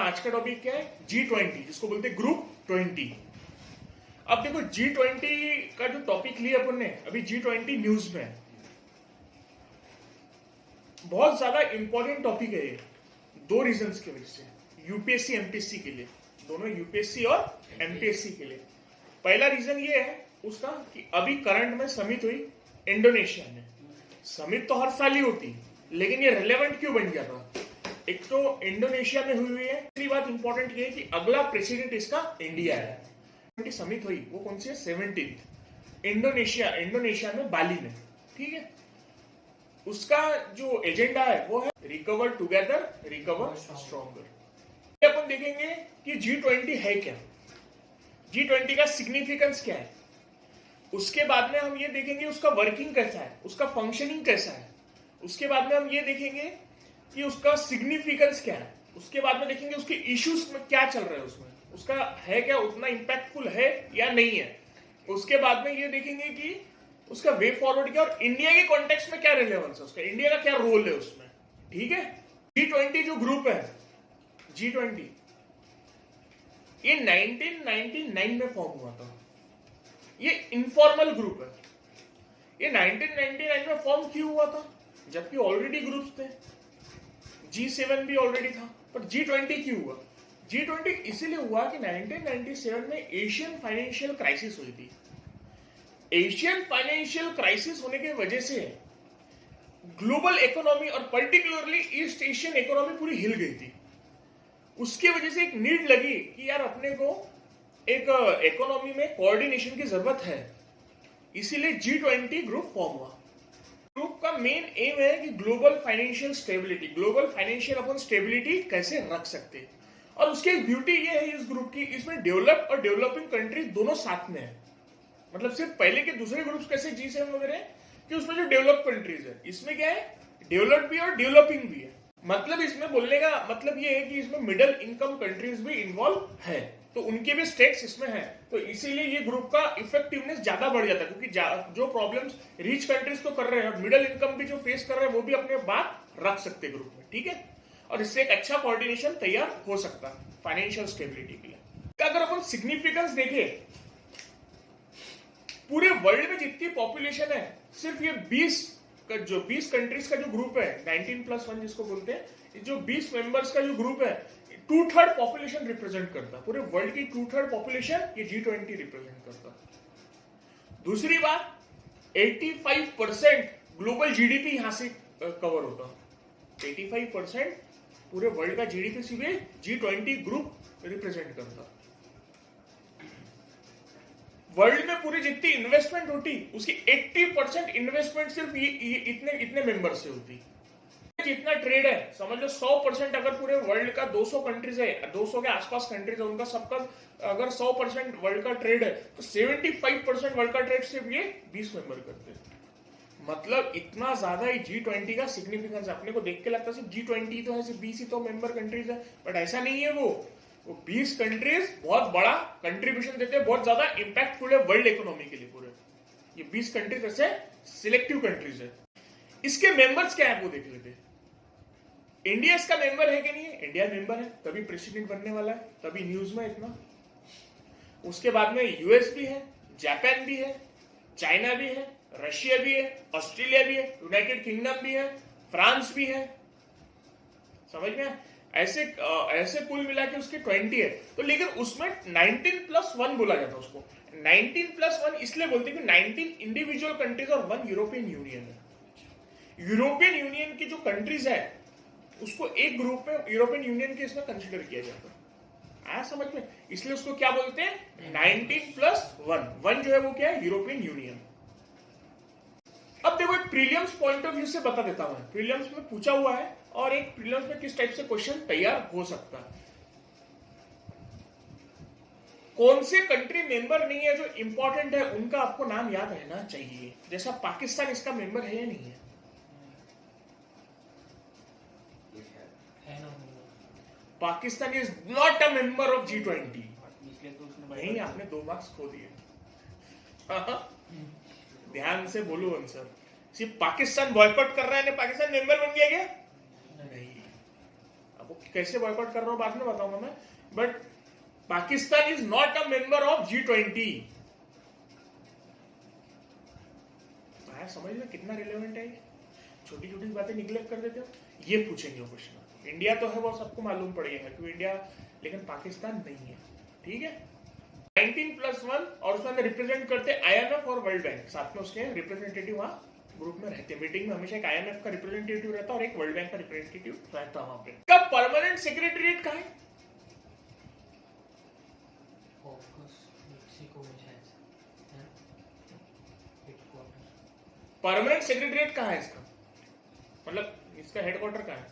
आज का टॉपिक क्या है? G20, जिसको बोलते हैं ग्रुप 20। अब देखो G20 का जो टॉपिक लिया अपन ने, अभी G20 न्यूज में है, बहुत ज्यादा इंपॉर्टेंट टॉपिक है ये, दो रीजंस की वजह से, यूपीएससी एमपीएससी के लिए, दोनों यूपीएससी और एमपीएससी के लिए। पहला रीजन ये है उसका कि अभी करंट में समिट हुई इंडोनेशिया में। समिट तो हर साल ही होती, लेकिन ये रिलेवेंट क्यों बन गया था? एक तो इंडोनेशिया में हुई है, दूसरी बात इंपॉर्टेंट ये है कि अगला प्रेसिडेंट इसका इंडिया है। समिट हुई वो कौन सी है? 17 इंडोनेशिया में, बाली में, ठीक है। उसका जो एजेंडा है वो है रिकवर टुगेदर, रिकवर स्ट्रॉन्गर। अपन देखेंगे कि G20 है क्या, G20 का सिग्निफिकेंस क्या है, उसके बाद में हम ये देखेंगे उसका वर्किंग कैसा है, उसका फंक्शनिंग कैसा है, उसके बाद में हम ये देखेंगे कि उसका सिग्निफिकेंस क्या है, उसके बाद में देखेंगे उसके इश्यूज में क्या चल रहा है, उसमें उसका है क्या, उतना इंपैक्टफुल है या नहीं है। उसके बाद में ये देखेंगे कि उसका वे फॉरवर्ड क्या, और इंडिया के कॉन्टेक्स्ट में क्या रिलेवेंस है उसका, इंडिया का क्या रोल है उसमें, ठीक है। G20 जो ग्रुप है, G20 ये 1999 में फॉर्म हुआ था। ये इनफॉर्मल ग्रुप है। ये 1999 में फॉर्म क्यों हुआ था, जबकि ऑलरेडी ग्रुप्स थे, G7 भी ऑलरेडी था, पर G20 क्यों हुआ? G20 इसीलिए हुआ कि 1997 में एशियन फाइनेंशियल क्राइसिस हुई थी। एशियन फाइनेंशियल क्राइसिस होने की वजह से ग्लोबल इकोनॉमी और पर्टिकुलरली ईस्ट एशियन इकोनॉमी पूरी हिल गई थी। उसकी वजह से एक नीड लगी कि यार अपने को एक इकोनॉमी में कोऑर्डिनेशन की जरूरत है, इसीलिए G20 ग्रुप फॉर्म हुआ। ग्रुप का मेन एम है कि global financial stability, global financial अपन स्टेबिलिटी कैसे रख सकते हैं। और उसकी एक ब्यूटी ये है इस ग्रुप की, इसमें डेवलप्ड और डेवलपिंग कंट्रीज दोनों साथ में है। मतलब सिर्फ पहले के दूसरे ग्रुप्स कैसे G7 वगैरह कि उसमें जो डेवलप कंट्रीज है, इसमें क्या है, डेवलप्ड भी और डेवलपिंग भी है। मतलब इसमें बोलने का मतलब ये है कि इसमें मिडिल इनकम कंट्रीज भी इन्वॉल्व है, तो उनके भी स्टेक्स इसमें है। तो इसीलिए ये ग्रुप का इफेक्टिवनेस ज्यादा बढ़ जाता है, क्योंकि जो प्रॉब्लम्स रिच कंट्रीज तो कर रहे हैं और मिडिल इनकम भी जो फेस कर रहे हैं वो भी अपने बात रख सकते ग्रुप में, ठीक है। और इससे एक अच्छा कोऑर्डिनेशन तैयार हो सकता है फाइनेंशियल स्टेबिलिटी के लिए। अगर अपन सिग्निफिकेंस देखें, पूरे वर्ल्ड में जितनी पॉपुलेशन है, सिर्फ ये 20 कंट्रीज का जो ग्रुप है, 19+1 जिसको बोलते हैं, जो 20 मेंबर्स का जो ग्रुप है, 2/3 पॉपुलेशन रिप्रेजेंट करता। पूरे वर्ल्ड की 2/3 पॉपुलेशन ये G20 रिप्रेजेंट करता। दूसरी बात, 85% ग्लोबल जीडीपी यहां से कवर होता। 85% पूरे वर्ल्ड का जीडीपी सीधे G20 ग्रुप रिप्रेजेंट करता। वर्ल्ड में पूरी जितनी इन्वेस्टमेंट होती, उसकी 80% इन्वेस्टमेंट सिर्फ ये इतने मेंबर से होती। जितना ट्रेड है, समझ लो 100%, अगर पूरे वर्ल्ड का 200 कंट्रीज है, 200 के आसपास कंट्रीज है, उनका सबका अगर 100% वर्ल्ड का ट्रेड है, तो 75% वर्ल्ड का ट्रेड सिर्फ ये 20 मेंबर करते हैं। मतलब इतना ज्यादा ही G20 का सिग्निफिकेंस। अपने को देख के लगता है G20 तो है, सिर्फ 20 ही तो मेंबर कंट्रीज है, बट ऐसा नहीं है। वो 20 कंट्रीज बहुत बड़ा कंट्रीब्यूशन देते हैं, बहुत ज्यादा इंपैक्टफुल है वर्ल्ड इकोनॉमी के लिए पूरे। ये 20 कंट्रीज ऐसे सिलेक्टिव कंट्रीज है। इसके मेंबर्स क्या है वो देख लेते हैं। इंडिया इसका मेंबर है कि नहीं है? इंडिया मेंबर है, तभी प्रेसिडेंट बनने वाला है, तभी न्यूज में इतना। उसके बाद में यूएस भी है, जापान भी है, चाइना भी है, रशिया भी है, ऑस्ट्रेलिया भी है, यूनाइटेड किंगडम भी है, फ्रांस भी है। समझ में? ऐसे कुल मिला के उसके 20 है। तो लेकिन उसमें 19+1 बोला जाता है उसको। 19+1 इसलिए बोलते हैं कि 19 इंडिविजुअल कंट्रीज और 1 यूरोपियन यूनियन है। यूरोपियन यूनियन की जो कंट्रीज है उसको एक ग्रुप में यूरोपियन यूनियन के इसमें कंसिडर किया जाता है। आया समझ में? इसलिए उसको क्या बोलते हैं? 19+1। 1 जो है वो क्या है? European union. अब देखो एक प्रीलिम्स पॉइंट ऑफ व्यू से बता देता हूं। प्रीलिम्स में पूछा हुआ है और एक प्रीलिम्स में किस टाइप से क्वेश्चन तैयार हो सकता है। कौन से कंट्री मेंबर नहीं है जो इंपॉर्टेंट है, उनका आपको नाम याद रहना चाहिए। जैसा पाकिस्तान इसका मेंबर है या नहीं है? Pakistan is not a member of G20। नहीं, आपने 2 मार्क्स खो दिए। ध्यान से बोलो आंसर। सिर्फ पाकिस्तान बॉयकॉट कर रहा है, पाकिस्तान मेंबर बन गया क्या? नहीं। आपको कैसे बॉयकॉट कर रहा हूं बाद में बताऊंगा मैं, but Pakistan is not a member of G20। समझ में कितना रिलेवेंट है, छोटी छोटी बातें निगलेक्ट कर देते हो। ये पूछेंगे क्वेश्चन, इंडिया तो है वो सबको मालूम पड़ गया है क्यों इंडिया, लेकिन पाकिस्तान नहीं है, ठीक है। 19+1 और उसमें रिप्रेजेंट करते IMF और वर्ल्ड बैंक, साथ में उसके रिप्रेजेंटेटिव वहां ग्रुप में रहते। मीटिंग में हमेशा एक IMF का रिप्रेजेंटेटिव रहता और एक वर्ल्ड बैंक का रिप्रेजेंटेटिव रहता वहां पे। कब परमानेंट सेक्रेटरीट कहां है? परमानेंट सेक्रेटरीट कहां है इसका, मतलब इसका हेडक्वार्टर कहां है?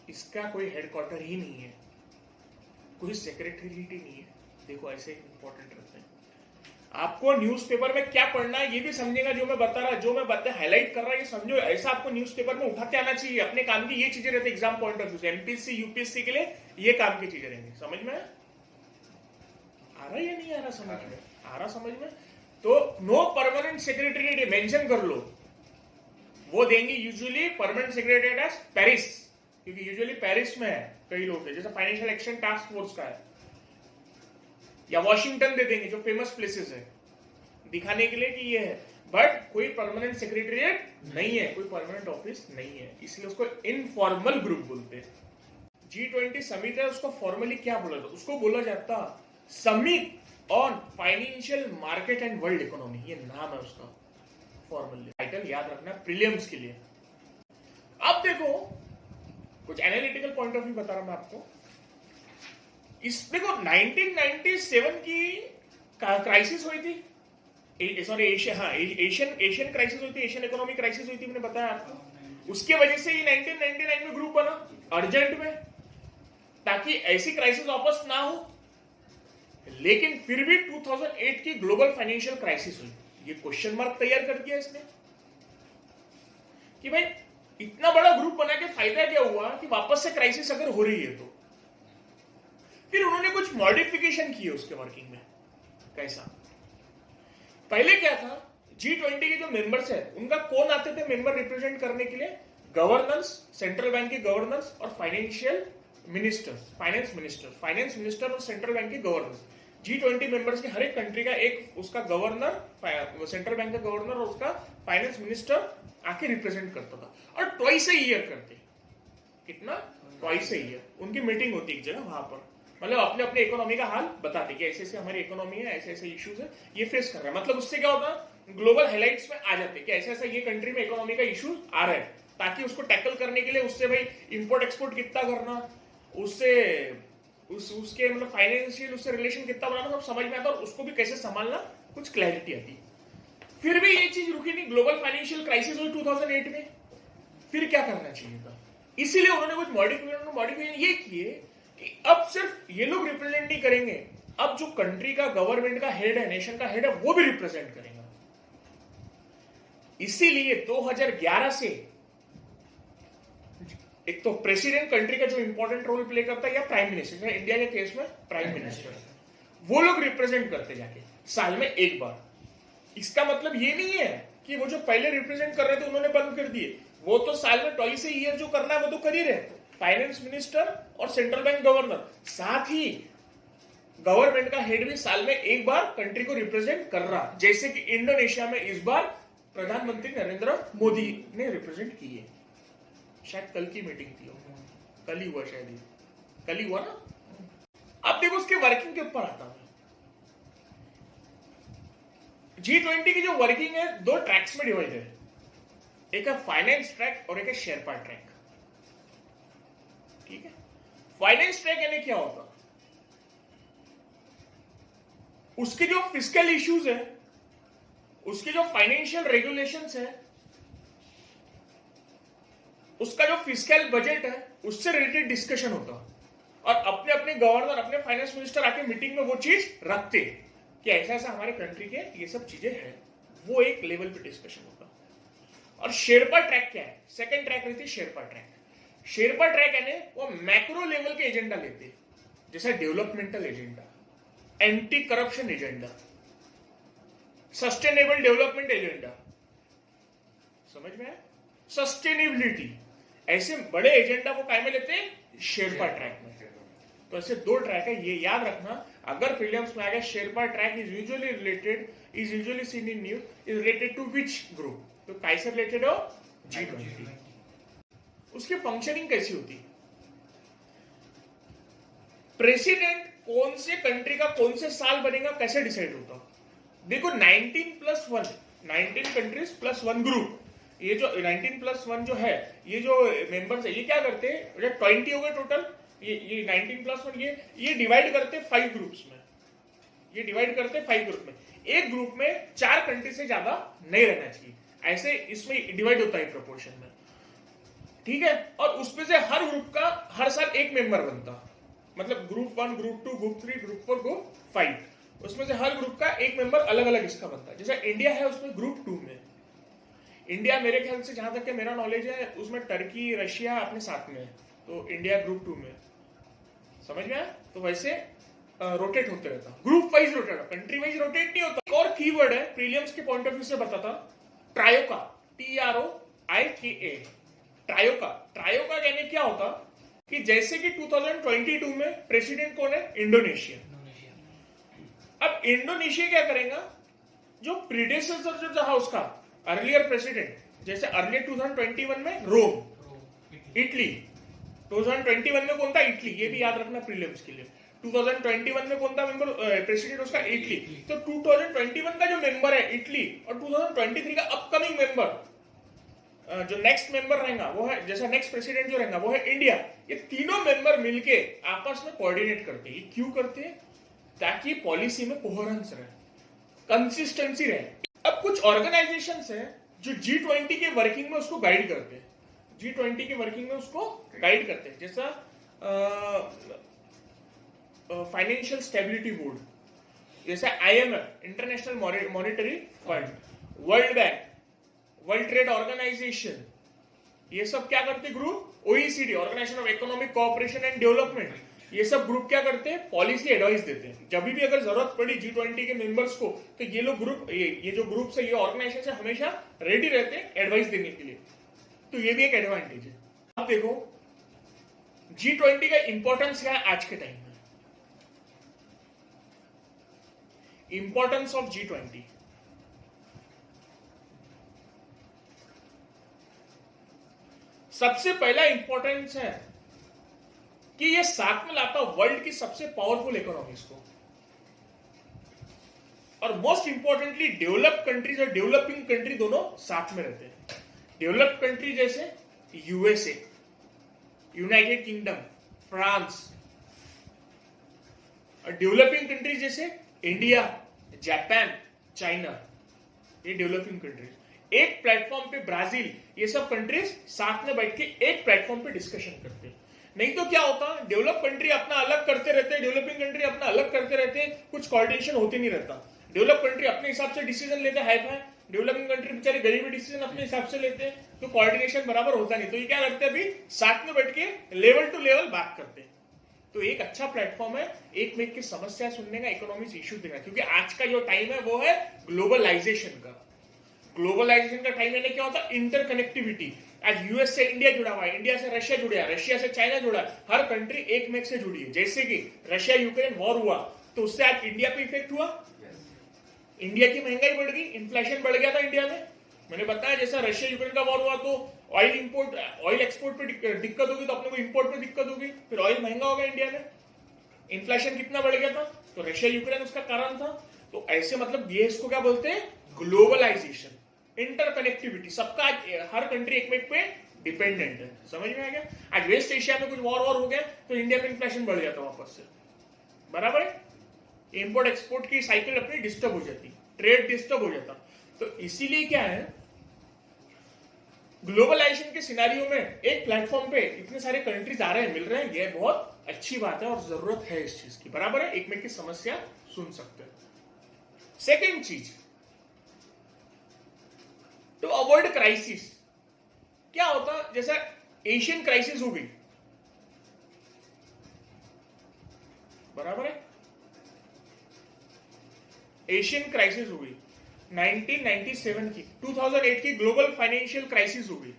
इसका कोई हेडक्वार्टर ही नहीं है, कोई सेक्रेटरीट ही नहीं है। देखो ऐसे इंपॉर्टेंट रहते हैं। आपको न्यूज़पेपर में क्या पढ़ना है ये भी समझेगा, जो मैं बता रहा, जो मैं हाईलाइट कर रहा है ये समझो। ऐसा आपको न्यूज़पेपर में उठा के आना चाहिए। अपने काम की ये चीजें रहती है एग्जाम पॉइंट ऑफ व्यू से। MPSC UPSC के लिए ये काम की चीजें रहेंगी। समझ में आ रहा है या नहीं आ रहा? समझ में आ रहा? समझ में? तो नो परमानेंट सेक्रेटरीट मेंशन कर लो। वो देंगे usually permanent secretariat as Paris, क्योंकि यूजुअली पेरिस में है कई लोग है, जैसे फाइनेंशियल एक्शन टास्क फोर्स का है, या वॉशिंगटन दे देंगे जो फेमस प्लेसेस है दिखाने के लिए कि ये है। बट कोई परमानेंट सेक्रेटरीट नहीं है, कोई परमानेंट ऑफिस नहीं है, इसलिए उसको इनफॉर्मल ग्रुप बोलते हैं। G20 समिट है, उसको फॉर्मली क्या बोला जाता? उसको बोला जाता summit on financial market and world economy, ये नाम है उसका फॉर्मली। टाइटल याद रखना प्रीलिम्स के लिए। अब देखो कुछ एनालिटिकल पॉइंट ऑफ व्यू बता रहा हूं मैं आपको। इस देखो 1997 की क्राइसिस हुई थी, सॉरी एशियन क्राइसिस हुई थी, एशियन इकोनॉमिक क्राइसिस हुई थी, मैंने बताया आपको। उसके वजह से ही 1999 में ग्रुप बना अर्जेंट में, ताकि ऐसी क्राइसिस वापस ना हो। लेकिन फिर भी 2008 की ग्लोबल फाइनेंशियल क्राइसिस हुई। ये क्वेश्चन मार्क तैयार कर दिया इसने कि भाई इतना बड़ा ग्रुप बना के फायदा क्या हुआ कि वापस से क्राइसिस अगर हो रही है तो। फिर उन्होंने कुछ मॉडिफिकेशन किए उसके वर्किंग में। कैसा? पहले क्या था, G20 के जो मेंबर्स है उनका कौन आते थे मेंबर रिप्रेजेंट करने के लिए? गवर्नेंस, सेंट्रल बैंक के गवर्नेंस और फाइनेंशियल मिनिस्टर्स, फाइनेंस मिनिस्टर और सेंट्रल बैंक के गवर्नर्स। G20 मेंबर्स के हर एक कंट्री का एक उसका गवर्नर, सेंट्रल बैंक का गवर्नर और उसका फाइनेंस मिनिस्टर आके रिप्रेजेंट करता था। और ट्वाइस ए ईयर करते। कितना? ट्वाइस ए ईयर उनकी मीटिंग होती एक जगह वहां पर, मतलब अपने अपने इकोनॉमी का हाल बताते कि ऐसे ऐसे हमारी इकोनॉमी है, ऐसे ऐसे इश्यूज है, ये फेस कर रहा है। मतलब उससे क्या होता है, ग्लोबल हाइलाइट्स में आ जाते कि ऐसा ऐसा ये कंट्री में इकोनॉमी का इश्यूज आ रहा है, ताकि उसको टैकल करने के लिए उससे भाई इंपोर्ट एक्सपोर्ट कितना करना, उससे उसके मतलब फाइनेंशियल उससे रिलेशन कितना बनाना, सब समझ में आता और उसको भी कैसे संभालना, कुछ क्लैरिटी आती। फिर भी ये चीज रुकी नहीं, ग्लोबल फाइनेंशियल क्राइसिस हुई 2008 में। फिर क्या करना चाहिए था? इसीलिए उन्होंने कुछ मॉडिफिकेशन ये किए कि अब सिर्फ ये लोग रिप्रेजेंट नहीं करेंगे, अब जो कंट्री का गवर्नमेंट का हेड है, नेशन का हेड है, वो भी रिप्रेजेंट करेगा। इसीलिए 2011 से एक तो प्रेसिडेंट कंट्री का जो इंपॉर्टेंट रोल प्ले करता है, या प्राइम मिनिस्टर, इंडिया के केस में प्राइम मिनिस्टर, वो लोग रिप्रेजेंट करते जाके साल में एक बार। इसका मतलब ये नहीं है कि वो जो पहले रिप्रेजेंट कर रहे थे उन्होंने बंद कर दिए, वो तो साल में ट्वाइस ए ईयर जो करना है वो तो कर ही रहे, फाइनेंस मिनिस्टर और सेंट्रल बैंक गवर्नर। साथ ही गवर्नमेंट का हेड भी साल में एक बार कंट्री को रिप्रेजेंट कर रहा, जैसे कि इंडोनेशिया में इस बार प्रधानमंत्री नरेंद्र मोदी ने रिप्रेजेंट किए। शायद कल की मीटिंग थी, कल ही हुआ, शायद कल ही हुआ ना। अब देखो उसके वर्किंग के ऊपर आता हूं। G20 की जो वर्किंग है दो ट्रैक्स में डिवाइड है, एक है फाइनेंस ट्रैक और एक है शेरपा ट्रैक। ठीक है, फाइनेंस ट्रैक यानी क्या होता, उसके जो फिस्कल इश्यूज है, उसके जो फाइनेंशियल रेगुलेशंस है, उसका जो फिस्कल बजट है, उससे रिलेटेड डिस्कशन होता। और अपने अपने गवर्नर, अपने फाइनेंस मिनिस्टर आके मीटिंग में वो चीज रखते कि ऐसा ऐसा हमारे कंट्री के ये सब चीजें हैं, वो एक लेवल पे डिस्कशन होता। और शेरपा ट्रैक क्या है? सेकंड ट्रैक रहती है शेरपा ट्रैक। शेरपा ट्रैक यानी वो मैक्रो लेवल के एजेंडा लेते, जैसे developmental agenda, anti corruption agenda, sustainable development agenda, समझ में आया? सस्टेनेबिलिटी, ऐसे बड़े एजेंडा को काय में लेते हैं? शेरपा ट्रैक में। तो ऐसे दो ट्रैक है, ये याद रखना। अगर प्रीलिम्स में आ गया sherpa track is usually seen in news, is related to which group? तो काय से रिलेटेड हो? G20। उसकी फंक्शनिंग कैसी होती? प्रेसिडेंट कौन से कंट्री का कौन से साल बनेगा कैसे डिसाइड होता? देखो 19+1, 19 कंट्रीज प्लस 1 ग्रुप, ये जो 19+1 जो है, ये जो मेंबर्स है, ये क्या करते हैं? 20 हो गए टोटल, ये 19+1, ये डिवाइड करते 5 ग्रुप्स में, ये डिवाइड करते 5 ग्रुप में। एक ग्रुप में 4 कंट्री से ज्यादा नहीं रहना चाहिए, ऐसे इसमें डिवाइड होता है प्रोपोर्शन में, ठीक है? और उसमें से हर ग्रुप का हर साल एक मेंबर बनता, मतलब group 1, group 2, group 3, group 4, group 5, उसमें से हर ग्रुप का एक मेंबर अलग अलग इसका बनता है। जैसे इंडिया है, उसमें ग्रुप 2 में इंडिया, मेरे ख्याल से जहां तक के मेरा नॉलेज है, उसमें टर्की रशिया अपने साथ में है, तो इंडिया ग्रुप 2 में, समझ में आया? तो वैसे रोटेट होते रहता, group wise rotate, country wise rotate नहीं होता। एक और कीवर्ड है प्रीलियम्स के पॉइंट ऑफ व्यू से बताता, ट्रायोका, TROIKA, ट्रायोका। ट्रायोका कहने क्या होता कि जैसे कि 2022 में प्रेसिडेंट कौन है? इंडोनेशिया। अब इंडोनेशिया क्या करेगा? जो प्रीडेसेसर जो था उसका अर्लियर प्रेसिडेंट, जैसे अर्लियर 2021 में रोम, इटली, 2021 में कौन था? इटली, ये भी याद रखना प्रीलिम्स के लिए। 2021 में कौन था मेंबर प्रेसिडेंट उसका? इटली। तो 2021 का जो मेंबर है इटली, और 2023 का अपकमिंग मेंबर जो नेक्स्ट मेंबर रहेगा वो है, जैसा नेक्स्ट प्रेसिडेंट जो रहेगा वो है इंडिया। ये तीनों मेंबर मिलके आपस में कोऑर्डिनेट करते हैं। ये क्यों करते हैं? ताकि पॉलिसी में कोहेरेंस रहे, कंसिस्टेंसी रहे। अब कुछ ऑर्गेनाइजेशंस हैं जो G20 के वर्किंग में उसको गाइड करते हैं, G20 के वर्किंग में उसको गाइड करते हैं, जैसा फाइनेंशियल स्टेबिलिटी बोर्ड, जैसा IMF, International Monetary Fund, World Bank, World Trade Organisation, ये सब क्या करते group? OECD, Organisation of Economic Cooperation and Development, ये सब ग्रुप क्या करते हैं? पॉलिसी एडवाइस देते हैं। जब भी अगर जरूरत पड़ी G20 के मेंबर्स को, तो ये लोग ग्रुप, ये जो ग्रुप है, ये ऑर्गेनाइजेशन हमेशा रेडी रहते हैं एडवाइस देने के लिए। तो ये भी एक एडवांटेज है। अब देखो G20 का इंपॉर्टेंस क्या है आज के टाइम में? इंपॉर्टेंस ऑफ G20, सबसे पहला इंपॉर्टेंस है कि ये साथ में लाता वर्ल्ड की सबसे पावरफुल इकोनॉमीज को, और मोस्ट इंपॉर्टेंटली डेवलप्ड कंट्रीज और डेवलपिंग कंट्री दोनों साथ में रहते हैं। डेवलप्ड कंट्री जैसे USA, यूनाइटेड किंगडम, फ्रांस, और डेवलपिंग कंट्रीज जैसे इंडिया, जापान, चाइना, ये डेवलपिंग कंट्रीज। एक प्लेटफॉर्म पे ब्राजील, ये सब कंट्रीज साथ में बैठ के एक प्लेटफॉर्म पे डिस्कशन करते हैं। नहीं तो क्या होता, डेवलप कंट्री अपना अलग करते रहते हैं, डेवलपिंग कंट्री अपना अलग करते रहते हैं, कुछ कोऑर्डिनेशन होते नहीं रहता। डेवलप कंट्री अपने हिसाब से डिसीजन लेते हैं, डेवलपिंग कंट्री बेचारे गरीबी डिसीजन अपने हिसाब से लेते हैं, तो कोऑर्डिनेशन बराबर होता नहीं। तो ये क्या करते हैं, अभी साथ में बैठ के लेवल टू लेवल बात करते हैं। तो एक अच्छा प्लेटफॉर्म है एक में की समस्या सुनने का, इकोनॉमिक इश्यू देना, क्योंकि आज का जो टाइम है वो है ग्लोबलाइजेशन का। ग्लोबलाइजेशन का टाइम यानी क्या होता है? इंटरकनेक्टिविटी। आज यूएस से इंडिया जुड़ा हुआ है, इंडिया से रशिया जुड़ा है, रशिया से चाइना जुड़ा है, हर कंट्री एक में से जुड़ी है। जैसे कि रशिया यूक्रेन वॉर हुआ, तो उससे आज इंडिया पे इफेक्ट हुआ, इंडिया की महंगाई बढ़ गई, इन्फ्लेशन बढ़ गया था इंडिया में। मैंने बताया जैसा रशिया यूक्रेन का वॉर हुआ तो ऑयल इंपोर्ट, ऑयल एक्सपोर्ट पे दिक्कत होगी, तो अपने को इंपोर्ट पे दिक्कत होगी, फिर ऑयल महंगा होगा इंडिया में। इन्फ्लेशन कितना बढ़ गया था, तो रशिया यूक्रेन उसका कारण था। तो ऐसे मतलब ये इसको क्या बोलते हैं? ग्लोबलाइजेशन, इंटरकनेक्टिविटी, सबका हर कंट्री एक में पे डिपेंडेंट है। समझ में आ गया? आज वेस्ट एशिया में कुछ वॉर हो गया तो इंडिया में इन्फ्लेशन बढ़ जाता वापस से, बराबर है? इंपोर्ट एक्सपोर्ट की साइकिल अपनी डिस्टर्ब हो जाती, ट्रेड डिस्टर्ब हो जाता। तो इसीलिए क्या है, ग्लोबलाइजेशन के सिनेरियो में एक प्लेटफॉर्म पे इतने सारे कंट्रीज आ रहे हैं, मिल रहे हैं, ये बहुत अच्छी बात है और जरूरत है इस चीज की, बराबर है? एक में की समस्या सुन सकते हैं। सेकेंड चीज, टू अवॉइड क्राइसिस, क्या होता, जैसा एशियन क्राइसिस हो गई, बराबर है? एशियन क्राइसिस हो गई, 1997 की 2008 की ग्लोबल फाइनेंशियल क्राइसिस हो गई,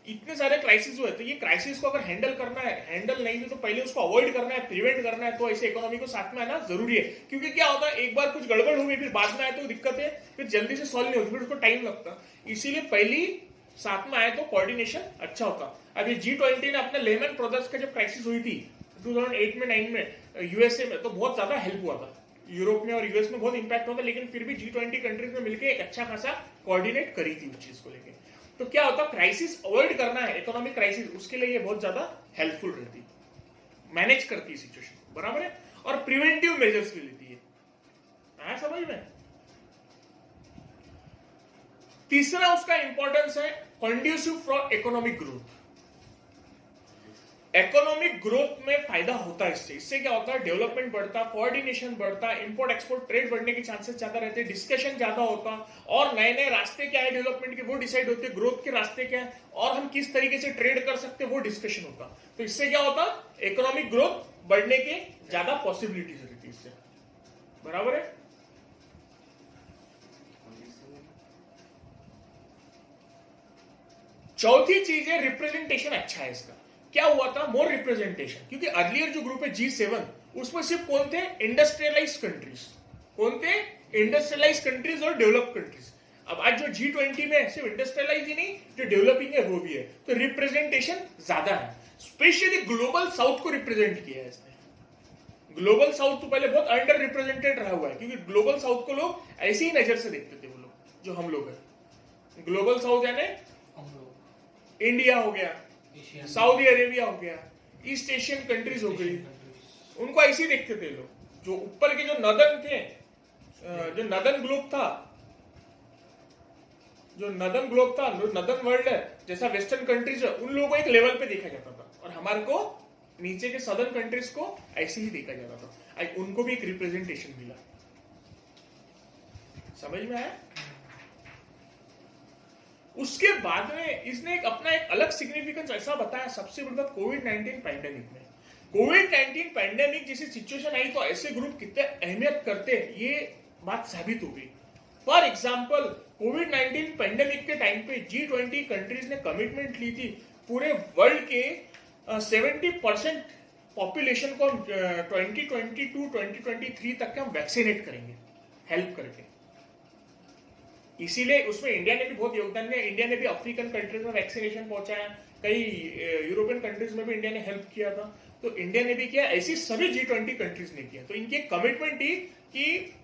इतने सारे क्राइसिस हुए। तो ये क्राइसिस को अगर हैंडल करना है, हैंडल नहीं भी तो पहले उसको अवॉइड करना है, प्रिवेंट करना है, तो ऐसे इकोनॉमी को साथ में आना जरूरी है। क्योंकि क्या होता है, एक बार कुछ गड़बड़ हो गई फिर बाद में आए तो दिक्कत है, फिर जल्दी से सॉल्व नहीं होती, फिर उसको टाइम लगता। इसीलिए पहली साथ में आए तो कोऑर्डिनेशन अच्छा होता। अब ये G20 ने अपने लेमन ब्रदर्स का जब क्राइसिस हुई थी 2008 में 9 में यूएसए में, तो बहुत ज्यादा हेल्प हुआ था। यूरोप में और यूएस में बहुत इंपैक्ट होता, लेकिन फिर भी G20 कंट्रीज में मिलकर एक अच्छा खासा कोऑर्डिनेट करी थी उस चीज को लेकर। तो क्या होता, क्राइसिस अवॉइड करना है, इकोनॉमिक क्राइसिस, उसके लिए ये बहुत ज्यादा हेल्पफुल रहती, मैनेज करती है सिचुएशन, बराबर है, और प्रिवेंटिव मेजर्स भी लेती है। आया समझ में? तीसरा उसका इंपॉर्टेंस है conducive for economic growth. Economic growth में फायदा होता है इससे क्या होता है, डेवलपमेंट बढ़ता, कोऑर्डिनेशन बढ़ता, इंपोर्ट एक्सपोर्ट ट्रेड बढ़ने के चांसेस ज्यादा रहते, डिस्कशन ज्यादा होता, और नए नए रास्ते क्या है डेवलपमेंट के वो डिसाइड होते, ग्रोथ के रास्ते क्या है और हम किस तरीके से ट्रेड कर सकते हैं वो डिस्कशन होता। तो इससे क्या होता, इकोनॉमिक ग्रोथ बढ़ने के ज्यादा पॉसिबिलिटीज रहती है इससे, बराबर है। चौथी चीज है रिप्रेजेंटेशन अच्छा है इसका। क्या हुआ था, मोर रिप्रेजेंटेशन, क्योंकि अर्लियर जो ग्रुप है G7 उसमें सिर्फ कौन थे, इंडस्ट्रियलाइज कंट्रीज, कौन थे, इंडस्ट्रियलाइज कंट्रीज और डेवलप कंट्रीज। अब आज जो G20 में सिर्फ इंडस्ट्रियलाइज ही नहीं, जो डेवलपिंग है वो भी है, तो रिप्रेजेंटेशन ज्यादा है। स्पेशली ग्लोबल साउथ को रिप्रेजेंट किया है इसने। ग्लोबल साउथ तो पहले बहुत अंडर रिप्रेजेंटेड रहा हुआ है, क्योंकि ग्लोबल साउथ को लोग ऐसी ही नजर से देखते थे, वो लोग जो हम लोग हैं। ग्लोबल साउथ यानी इंडिया हो गया, सऊदी अरेबिया हो गया, ईस्ट एशियन कंट्रीज हो गई, उनको ऐसे ही देखते थे लोग। जो ऊपर के जो नदन थे, जो नदन ग्लोब था, जो नदन वर्ल्ड है, जैसा वेस्टर्न कंट्रीज है, उन लोगों को एक लेवल पे देखा जाता था, और हमारे को नीचे के सदर्न कंट्रीज को ऐसे ही देखा जाता था। उनको भी एक रिप्रेजेंटेशन मिला, समझ में आया? उसके बाद में इसने एक अपना एक अलग सिग्निफिकेंस ऐसा बताया, सबसे बड़ी बात कोविड-19 पैंडेमिक में। कोविड-19 पैंडेमिक जैसी सिचुएशन आई तो ऐसे ग्रुप कितने अहमियत करते हैं, ये बात साबित हो गई। फॉर एग्जाम्पल, कोविड-19 पैंडेमिक के टाइम पे G20 कंट्रीज ने कमिटमेंट ली थी पूरे वर्ल्ड के 70% पॉपुलेशन को 2022-2023 तक हम वैक्सीनेट करेंगे, हेल्प करके। इसीलिए उसमें इंडिया ने भी बहुत योगदान दिया। इंडिया ने भी अफ्रीकन कंट्रीज में वैक्सीनेशन पहुंचाया, कई यूरोपियन कंट्रीज में भी इंडिया ने हेल्प किया था। तो इंडिया ने भी किया, ऐसी सभी G20 कंट्रीज ने किया। तो इनकी कमिटमेंट थी कि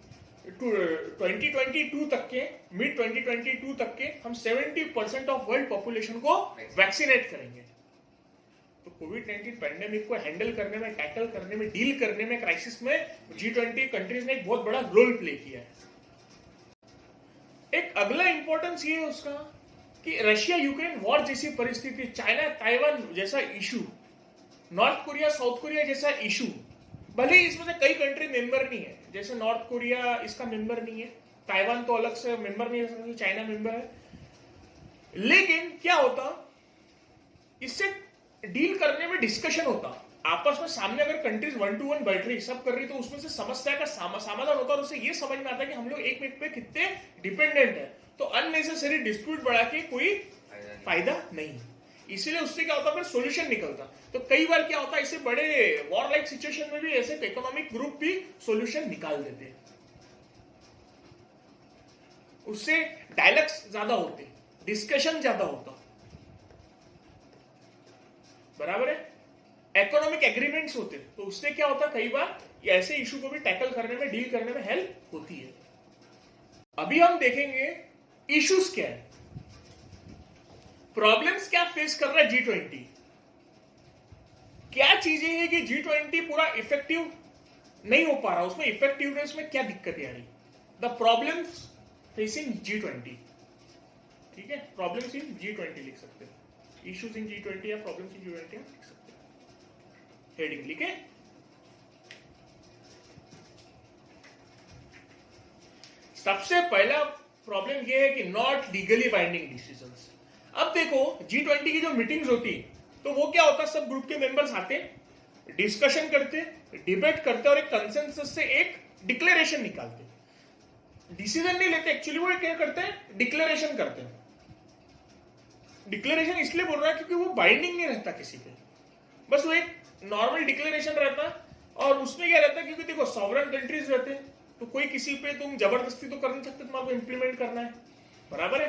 2022 तक के, मिड 2022 तक के हम 70% ऑफ वर्ल्ड पॉपुलेशन को वैक्सीनेट करेंगे। तो कोविड-19 पैंडेमिक को हैंडल करने में, टैकल करने में, डील करने में, क्राइसिस में G20 कंट्रीज ने एक बहुत बड़ा रोल प्ले किया है। एक अगला इंपॉर्टेंस ये है उसका कि रशिया यूक्रेन वॉर जैसी परिस्थिति, चाइना ताइवान जैसा issue, north Korea south Korea जैसा इशू, भले ही इसमें से कई कंट्री मेंबर नहीं है, जैसे नॉर्थ कोरिया इसका मेंबर नहीं है, ताइवान तो अलग से मेंबर नहीं है, चाइना मेंबर है, लेकिन क्या होता, इससे डील करने में डिस्कशन होता आपस में। सामने अगर कंट्रीज 1 to 1 बैठ रही, सब कर रही, तो उसमें से समस्या का समाधान होता और उससे ये समझ में आता है कि हम लोग एक एक पे कितने डिपेंडेंट है। तो अननेसेसरी डिस्प्यूट बढ़ा के कोई फायदा नहीं, इसीलिए उससे क्या होता, फिर सोल्यूशन निकलता। तो कई बार क्या होता है, ऐसे बड़े वॉर लाइक सिचुएशन में भी ऐसे इकोनॉमिक ग्रुप भी सोल्यूशन निकाल देते हैं, उससे डायलॉग्स ज्यादा होते, डिस्कशन ज्यादा होता, बराबर है। इकोनॉमिक एग्रीमेंट्स होते, तो उससे क्या होता, कई बार ये ऐसे इशू को भी टैकल करने में, डील करने में हेल्प होती है। अभी हम देखेंगे इश्यूज क्या है, प्रॉब्लम्स क्या फेस कर रहा है G20, क्या चीजें हैं कि G20 पूरा इफेक्टिव नहीं हो पा रहा, उसमें इफेक्टिवनेस में क्या दिक्कतें आ रही, द प्रॉब्लम्स फेसिंग G20, ठीक है। प्रॉब्लम्स इन G20 लिख सकते हैं, इश्यूज इन G20 या प्रॉब्लम्स इन G20 लिख सकते हैं, हेडिंग लिखे। सबसे पहला प्रॉब्लम यह है कि नॉट लीगली बाइंडिंग डिसीजंस। अब देखो G20 की जो मीटिंग्स होती, तो वो क्या होता, सब ग्रुप के मेंबर्स आते, डिस्कशन करते, डिबेट करते और एक कंसेंसस से एक डिक्लेरेशन निकालते। डिसीजन नहीं लेते, एक्चुअली वो क्या करते हैं, डिक्लेरेशन करते हैं। डिक्लेरेशन इसलिए बोल रहा है क्योंकि वो बाइंडिंग नहीं रहता किसी पे, बस वो एक नॉर्मल डिक्लेरेशन रहता है। और उसमें क्या रहता है, क्योंकि देखो सॉवरन कंट्रीज रहते हैं, तो कोई किसी पे तुम जबरदस्ती तो कर नहीं सकते, तुम्हारे को इम्प्लीमेंट करना है, बराबर है।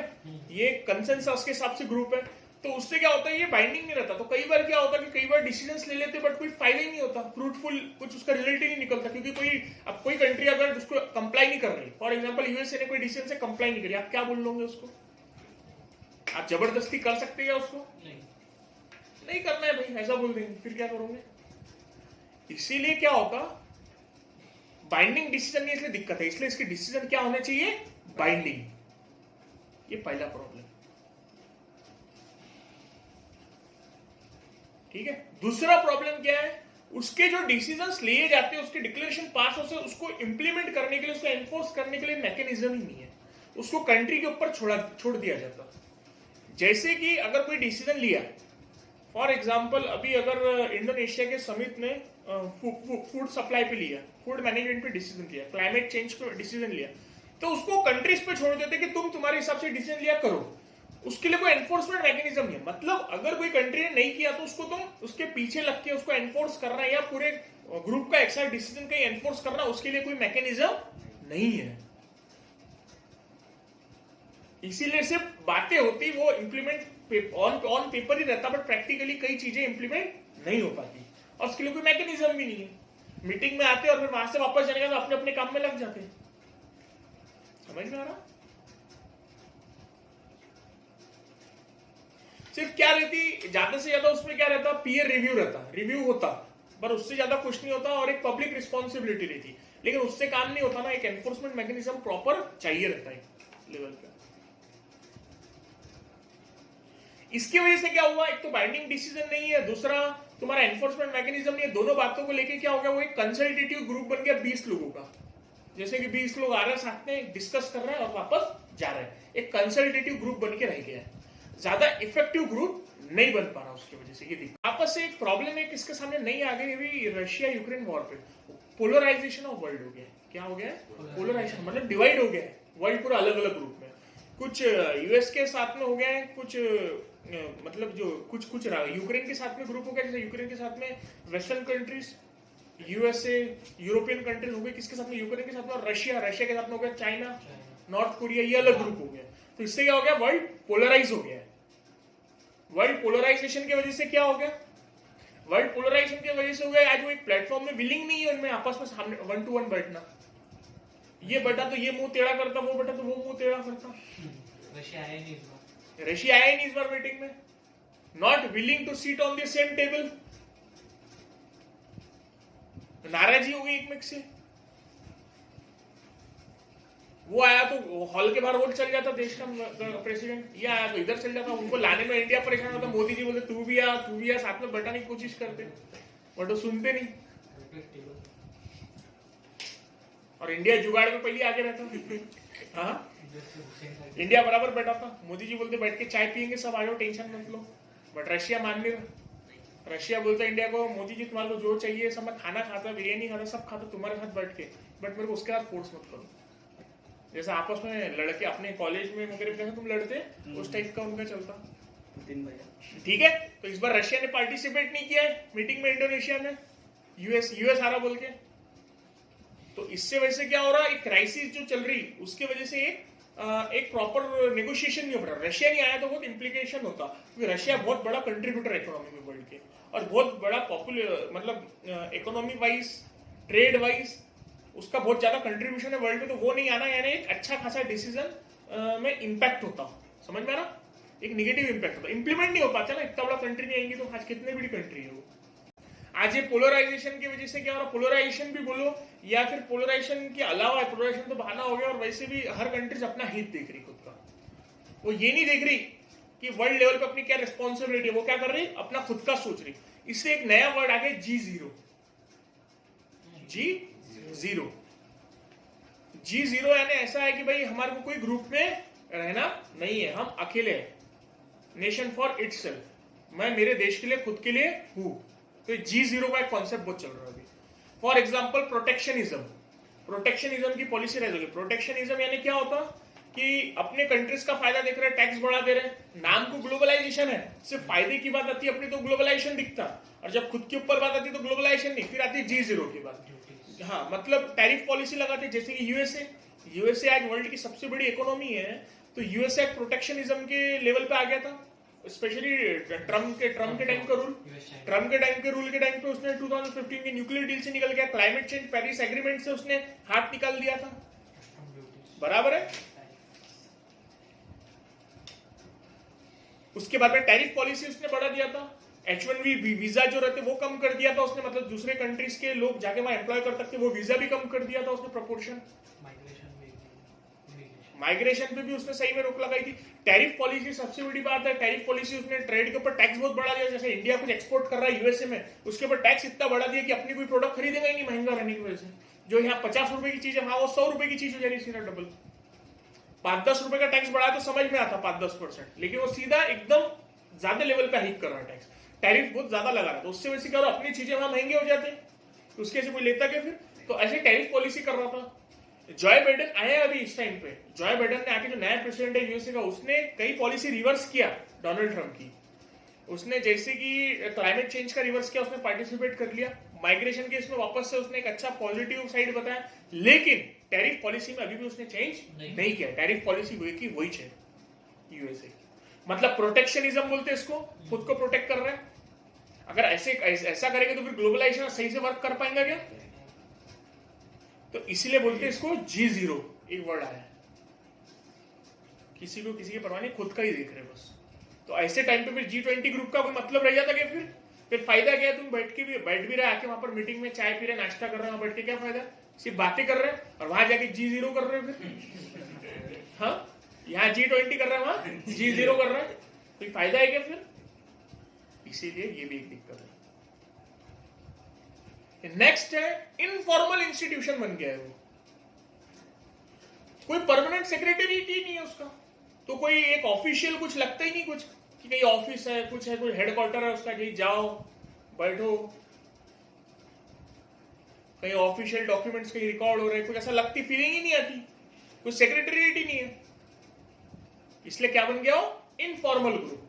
ये कंसेंसस के हिसाब से ग्रुप है, तो उससे क्या होता है, ये बाइंडिंग नहीं रहता। तो कई बार क्या होता है कि कई बार डिसीजंस ले लेते बट कोई फायदा ही नहीं होता, फ्रूटफुल कुछ उसका रिजल्ट ही नहीं निकलता, क्योंकि कोई कंट्री अगर उसको कंप्लाई नहीं कर रही, फॉर एग्जांपल यूएसए ने कोई डिसीजन से कंप्लाई नहीं करी, आप क्या बोल लोगे उसको? आप जबरदस्ती कर सकते हैं उसको? नहीं करना है भाई, ऐसा बोल देंगे, फिर क्या करोगे? इसीलिए क्या होगा, बाइंडिंग डिसीजन नहीं, इसलिए दिक्कत है। इसलिए इसके डिसीजन क्या होने चाहिए, बाइंडिंग। ये पहला प्रॉब्लम, ठीक है। दूसरा प्रॉब्लम क्या है, उसके जो डिसीजंस लिए जाते हैं, उसके डिक्लेरेशन पास होते हैं, उसको इंप्लीमेंट करने के लिए, उसको एनफोर्स करने के लिए मैकेनिज्म ही नहीं है, उसको कंट्री के ऊपर छोड़ दिया जाता। जैसे कि अगर कोई डिसीजन लिया, फॉर एग्जाम्पल अभी अगर इंडोनेशिया के समिट ने फूड सप्लाई पे लिया, फूड मैनेजमेंट पे डिसीजन लिया, क्लाइमेट चेंज पे डिसीजन लिया, तो उसको कंट्रीज पे छोड़ देते कि तुम तुम्हारे हिसाब से डिसीजन लिया करो, उसके लिए कोई एनफोर्समेंट मैकेनिज्म नहीं है। मतलब अगर कोई कंट्री ने नहीं किया तो उसको तुम उसके पीछे लग के उसको एनफोर्स करना, या पूरे ग्रुप का एक साथ डिसीजन कहीं एनफोर्स करना, उसके लिए कोई मैकेनिज्म नहीं है। इसीलिए सिर्फ बातें होती, वो इंप्लीमेंट ऑन पेपर ही रहता, बट प्रैक्टिकली कई चीजें इंप्लीमेंट नहीं हो पाती, और उसके लिए कोई मैकेनिज्म भी नहीं है। मीटिंग में आते और फिर वहां से वापस जाने का तो अपने अपने काम में लग जाते हैं। समझ में आ रहा? सिर्फ क्या रहती, ज्यादा से ज्यादा उसमें क्या रहता, पीयर रिव्यू रहता, रिव्यू होता, पर उससे ज्यादा कुछ नहीं होता, और एक पब्लिक रिस्पॉन्सिबिलिटी रहती, लेकिन उससे काम नहीं होता ना, एक एनफोर्समेंट मैकेनिज्म प्रॉपर चाहिए रहता है लेवल पे। इसकी वजह से क्या हुआ, एक तो बाइंडिंग डिसीजन नहीं है, दूसरा तुम्हारा एनफोर्समेंट मैकेनिज्म नहीं है। दोनों बातों को लेके क्या हो गया, वो एक कंसल्टेटिव ग्रुप बन गया 20 लोगों का। जैसे कि 20 लोग आ रहे हैं साथ में, डिस्कस कर रहे हैं और वापस जा रहे हैं, एक कंसल्टेटिव ग्रुप बन के रह गया है, ज्यादा इफेक्टिव ग्रुप नहीं बन पा रहा। उसकी वजह से ये आपस से एक प्रॉब्लम है, किसके सामने नहीं आ गई, अभी रशिया यूक्रेन वॉर पे पोलराइजेशन ऑफ वर्ल्ड हो गया। क्या हो गया, पोलराइजेशन, मतलब डिवाइड हो गया है वर्ल्ड पूरा अलग अलग ग्रुप में। कुछ यूएस के साथ में हो गया है, कुछ मतलब जो कुछ यूक्रेन के साथ में ग्रुप हो गया, जैसे यूक्रेन के साथ में western countries, USA, European countries हो गए, किसके साथ में, यूक्रेन के साथ में, और रशिया के साथ में हो गया चाइना, नॉर्थ कोरिया, ये अलग ग्रुप हो गया। तो इससे क्या हो गया, वर्ल्ड पोलराइज हो गया है। वर्ल्ड पोलराइजेशन की वजह से क्या हो गया, वर्ल्ड पोलराइजेशन की वजह से हो गया, आज वो एक प्लेटफॉर्म में विलिंग नहीं है उनमें आपस में सामने 1 to 1 बैठना। ये बटा तो ये मुंह टेढ़ा करता, वो बटा तो वो मुंह टेढ़ा करता। रशिया आया ही नहीं इस बार मीटिंग में, not willing to sit on the same table, नाराजगी हो गई एक में से। वो आया तो हॉल के बाहर वो चल जाता देश का प्रेसिडेंट, ये आया तो इधर चल जाता, उनको लाने में इंडिया परेशान होता। मोदी जी बोलते तू भी आ, साथ में बैठाने की कोशिश करते, बट वो सुनते नहीं, और इंडिया जुगाड़ में पहले आगे रहता। हाँ, इंडिया बराबर बैठा था, मोदी जी बोलते बैठ के चाय पियेंगे सब, आ जाओ, टेंशन मत लो, बट रशिया मान नहीं रहा। रशिया बोलता इंडिया को, मोदी जी तुम्हारे को जो चाहिए सब, मैं खाना खाता, बिरयानी खाता, सब खाता तुम्हारे साथ बैठ के, बट मेरे को उसके साथ फोर्स मत करो। जैसा आपस में लड़के अपने कॉलेज में वगैरह जैसे तुम लड़ते, उस टाइप का उनका चलता। ठीक है, तो इस बार रशिया ने पार्टिसिपेट नहीं किया है मीटिंग में इंडोनेशिया में, यूएस आ रहा बोल के। तो इससे वजह से क्या हो रहा है, एक क्राइसिस जो चल रही, उसके वजह से एक प्रॉपर नेगोशिएशन नहीं हो रहा। रशिया नहीं आया तो बहुत इंप्लीकेशन होता, क्योंकि रशिया बहुत बड़ा कंट्रीब्यूटर है इकोनॉमी में वर्ल्ड के, और बहुत बड़ा पॉपुलर, मतलब इकोनॉमी वाइज, ट्रेड वाइज उसका बहुत ज्यादा कंट्रीब्यूशन है वर्ल्ड में। तो वो नहीं आना, यानी एक अच्छा खासा डिसीजन में इंपैक्ट होता। समझ में आ रहा, एक निगेटिव इंपैक्ट होता, इंप्लीमेंट नहीं हो पाता ना, इतना बड़ा कंट्री नहीं आएंगी तो आज कितने बड़ी कंट्री है वो। आज ये पोलराइजेशन की वजह से क्या हो रहा, पोलराइजेशन भी बोलो या फिर पोलराइजेशन के अलावा, पोलराइजेशन तो बहाना हो गया, और वैसे भी हर कंट्रीज अपना हित देख रही खुद का, वो ये नहीं देख रही कि वर्ल्ड लेवल पे अपनी क्या रिस्पॉन्सिबिलिटी है, वो क्या कर रही, अपना खुद का सोच रही। इससे एक नया वर्ड आ गया G0। G0 यानी ऐसा है कि भाई हमारे को कोई ग्रुप में रहना नहीं है, हम अकेले हैं, नेशन फॉर इटसेल्फ, मैं मेरे देश के लिए, खुद के लिए हूं। तो G0 का एक कॉन्सेप्ट बहुत चल रहा है अभी। फॉर एग्जाम्पल प्रोटेक्शनिज्म, प्रोटेक्शनिज्म की पॉलिसी रहेगी। प्रोटेक्शनिज्म यानी क्या होता कि अपने कंट्रीज का फायदा देख रहे हैं, टैक्स बढ़ा दे रहे हैं, नाम को ग्लोबलाइजेशन है, सिर्फ फायदे की बात आती है अपनी तो ग्लोबलाइजेशन दिखता, और जब खुद के ऊपर बात आती है तो ग्लोबलाइजेशन नहीं, फिर आती है G0 की बात। हाँ, मतलब टैरिफ पॉलिसी लगाते, जैसे कि यूएसए आज वर्ल्ड की सबसे बड़ी इकोनॉमी है, तो यूएसए प्रोटेक्शनिज्म के लेवल पे आ गया था, स्पेशली ट्रम्प के टाइम का रूल। ट्रम्प के टाइम पे उसने 2015 के न्यूक्लियर डील से निकल गया, क्लाइमेट चेंज पेरिस एग्रीमेंट से उसने हाथ निकाल दिया था, बराबर है। उसके बाद में टैरिफ पॉलिसी उसने बढ़ा दिया था, H1B वीजा जो रहते वो कम कर दिया था उसने, मतलब दूसरे कंट्रीज के लोग जाके वहां एम्प्लॉय कर सकते, वो वीजा भी कम कर दिया था उसने, प्रोपोर्शन। माइग्रेशन पे भी उसने सही में रोक लगाई थी। टैरिफ पॉलिसी सबसे बड़ी बात है, टैरिफ पॉलिसी उसने ट्रेड के ऊपर टैक्स बहुत बढ़ा दिया, जैसे इंडिया कुछ एक्सपोर्ट कर रहा है यूएसए में, उसके ऊपर टैक्स इतना बढ़ा दिया कि अपनी कोई प्रोडक्ट खरीदेगा ही नहीं महंगा रहने की वजह से। जो यहाँ 50 रुपए की चीज है वहां वो 100 रुपए की चीज हो जाएगी, सीधा डबल। 5-10 रुपए का टैक्स बढ़ाया तो समझ में आता 5-10%, लेकिन वो सीधा एकदम ज्यादा लेवल पे हाइक कर रहा है टैक्स, टैरिफ बहुत ज्यादा लगा रहा है, तो उससे वैसे क्या, अपनी चीजें वहां महंगे हो जाते हैं, तो उसके से कोई लेता क्या फिर, तो ऐसे टैरिफ पॉलिसी कर रहा था। जॉय बाइडेन आया अभी इस टाइम पे, जॉय बाइडेन ने आके जो नया प्रेसिडेंट है यूएसए का, उसने कई पॉलिसी रिवर्स किया डोनाल्ड ट्रम्प की। उसने जैसे कि क्लाइमेट चेंज का रिवर्स किया, उसने पार्टिसिपेट कर लिया, माइग्रेशन के इसमें वापस से उसने एक अच्छा पॉजिटिव साइड बताया, लेकिन टैरिफ पॉलिसी में अभी भी उसने चेंज नहीं किया। टैरिफ पॉलिसी वही की वही है यूएसए, मतलब प्रोटेक्शनिज्म बोलते हैं इसको, खुद को प्रोटेक्ट कर रहे हैं। अगर ऐसा करेंगे तो फिर ग्लोबलाइजेशन सही से वर्क कर पाएंगे क्या? तो इसीलिए बोलते हैं इसको G0, एक वर्ड आया, किसी को किसी की परवाह नहीं, खुद का ही देख रहे बस। तो ऐसे टाइम पे फिर G20 ग्रुप का कोई मतलब रह जाता क्या? फिर फायदा क्या है? तुम बैठ भी रहे, आके वहां पर मीटिंग में चाय पी रहे, नाश्ता कर रहे हैं, बैठ के क्या फायदा? सिर्फ बातें कर रहे हैं और वहां जाके G0 कर रहे हैं फिर। हाँ, यहाँ G20 कर रहे हैं, वहां G0 कर रहे हैं, कोई फायदा है क्या फिर? इसीलिए ये भी एक दिक्कत है। नेक्स्ट है इनफॉर्मल इंस्टीट्यूशन बन गया है वो, कोई परमानेंट सेक्रेटरीट ही नहीं है उसका, तो कोई एक ऑफिशियल कुछ लगता ही नहीं, कुछ कि कहीं ऑफिस है, कुछ है, कोई हेडक्वार्टर है उसका, कहीं जाओ बैठो, कहीं ऑफिशियल डॉक्यूमेंट्स कहीं रिकॉर्ड हो रहे, कुछ ऐसा लगती फीलिंग ही नहीं आती, कुछ सेक्रेटरीट ही नहीं है। इसलिए क्या बन गया हो? Informal group.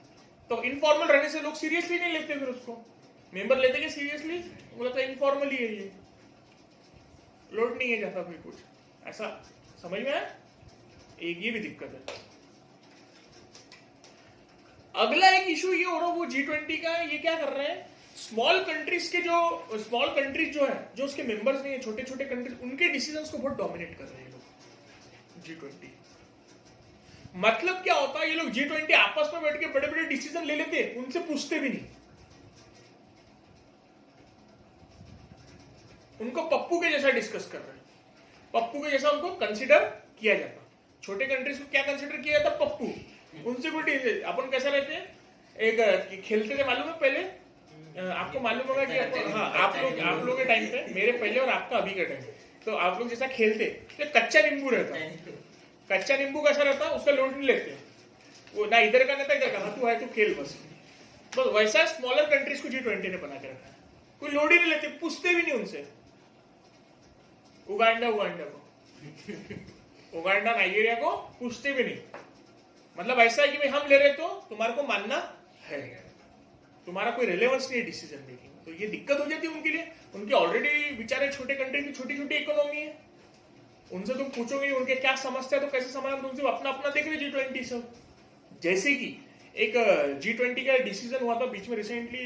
तो इनफॉर्मल रहने से लोग सीरियसली नहीं लेते, फिर उसको मेंबर लेते क्या सीरियसली? बोला था इनफॉर्मल ही है ये, लोड नहीं है जाता फिर कुछ ऐसा, समझ में आया? एक ये भी दिक्कत है। अगला एक इशू ये हो रहा है वो G20 का, ये क्या कर रहे हैं, स्मॉल कंट्रीज जो है, जो उसके मेंबर्स नहीं है, छोटे छोटे कंट्रीज, उनके डिसीजंस को बहुत डोमिनेट कर रहे हैं लोग G20। मतलब क्या होता है, ये लोग G20 आपस में बैठ के बड़े बड़े डिसीजन ले लेते हैं, उनसे पूछते भी नहीं, उनको पप्पू के जैसा डिस्कस कर रहे हैं, पप्पू के जैसा उनको कंसिडर किया जाता। छोटे कंट्रीज को क्या कंसिडर किया जाता? पप्पू। उनसे कोई अपन कैसा रहते हैं, एक खेलते थे मालूम है पहले, आपको मालूम होगा कि हाँ, आप लोग के टाइम पे, मेरे पहले और आपका अभी का टाइम, तो आप लोग जैसा खेलते, तो कच्चा नींबू रहता, कच्चा नींबू कैसा रहता, उसका लोड नहीं लेते, वो ना इधर का ना इधर का, हाँ तू है तो खेल बस वैसा स्मॉलर कंट्रीज को G20 ने बना के रखा है, कोई लोड ही नहीं लेते, पूछते भी नहीं उनसे। उगांडा को नाइजीरिया को पूछते भी नहीं, मतलब ऐसा है कि भाई हम ले रहे तो तुम्हारे को मानना है, तुम्हारा कोई रिलेवेंस नहीं है डिसीजन मेकिंग। तो ये दिक्कत हो जाती है उनके लिए, उनके ऑलरेडी बेचारे छोटे कंट्री की छोटी छोटी इकोनॉमी है, उनसे तुम पूछोगे उनके क्या समस्या है तो कैसे समाधान, तुमसे अपना अपना देख रहे G20 सब। जैसे कि एक G20 का डिसीजन हुआ था बीच में रिसेंटली,